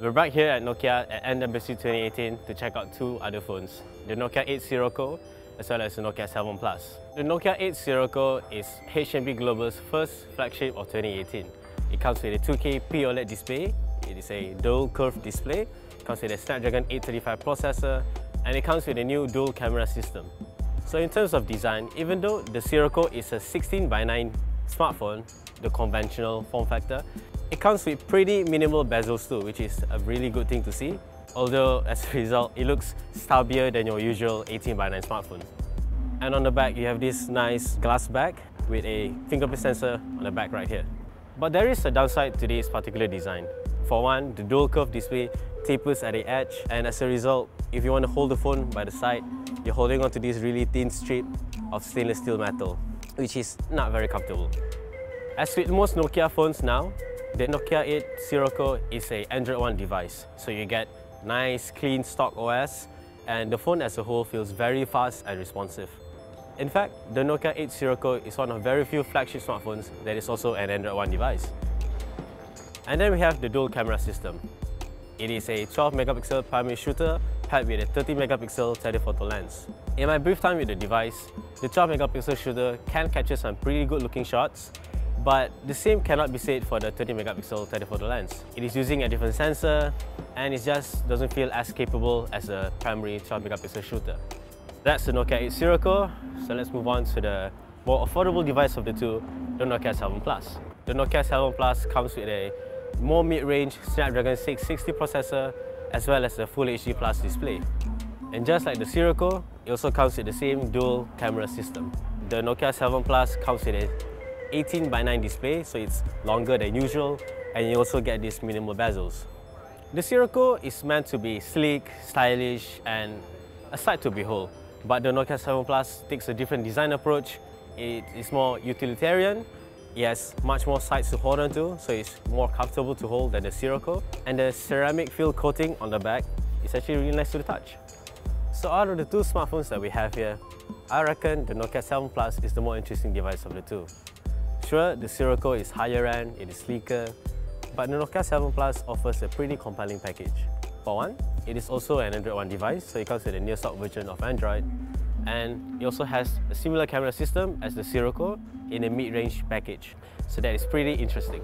We're back here at Nokia at NWC 2018 to check out two other phones, the Nokia 8 Sirocco as well as the Nokia 7 Plus. The Nokia 8 Sirocco is HMD Global's first flagship of 2018. It comes with a 2K POLED display, it is a dual curved display, it comes with a Snapdragon 835 processor, and it comes with a new dual camera system. So in terms of design, even though the Sirocco is a 16:9 smartphone, the conventional form factor, it comes with pretty minimal bezels too, which is a really good thing to see. Although as a result, it looks stubbier than your usual 18:9 smartphone. And on the back, you have this nice glass back with a fingerprint sensor on the back right here. But there is a downside to this particular design. For one, the dual curve display tapers at the edge, and as a result, if you want to hold the phone by the side, you're holding onto this really thin strip of stainless steel metal, which is not very comfortable. As with most Nokia phones now, the Nokia 8 Sirocco is an Android One device, so you get nice, clean stock OS, and the phone as a whole feels very fast and responsive. In fact, the Nokia 8 Sirocco is one of very few flagship smartphones that is also an Android One device. And then we have the dual camera system. It is a 12-megapixel primary shooter paired with a 30-megapixel telephoto lens. In my brief time with the device, the 12-megapixel shooter can capture some pretty good-looking shots, but the same cannot be said for the 30-megapixel telephoto lens. It is using a different sensor, and it just doesn't feel as capable as a primary 12-megapixel shooter. That's the Nokia 8 Sirocco, so let's move on to the more affordable device of the two, the Nokia 7 Plus. The Nokia 7 Plus comes with a more mid-range Snapdragon 660 processor as well as a Full HD Plus display. And just like the Sirocco, it also comes with the same dual camera system. The Nokia 7 Plus comes with a 18:9 display, so it's longer than usual, and you also get these minimal bezels. The Sirocco is meant to be sleek, stylish, and a sight to behold, but the Nokia 7 Plus takes a different design approach. It is more utilitarian, it has much more sides to hold onto, so it's more comfortable to hold than the Sirocco, and the ceramic fill coating on the back is actually really nice to the touch. So out of the two smartphones that we have here, I reckon the Nokia 7 Plus is the more interesting device of the two. Sure, the Sirocco is higher end, it is sleeker, but the Nokia 7 Plus offers a pretty compelling package. For one, it is also an Android One device, so it comes with a near stock version of Android, and it also has a similar camera system as the Sirocco in a mid-range package, so that is pretty interesting.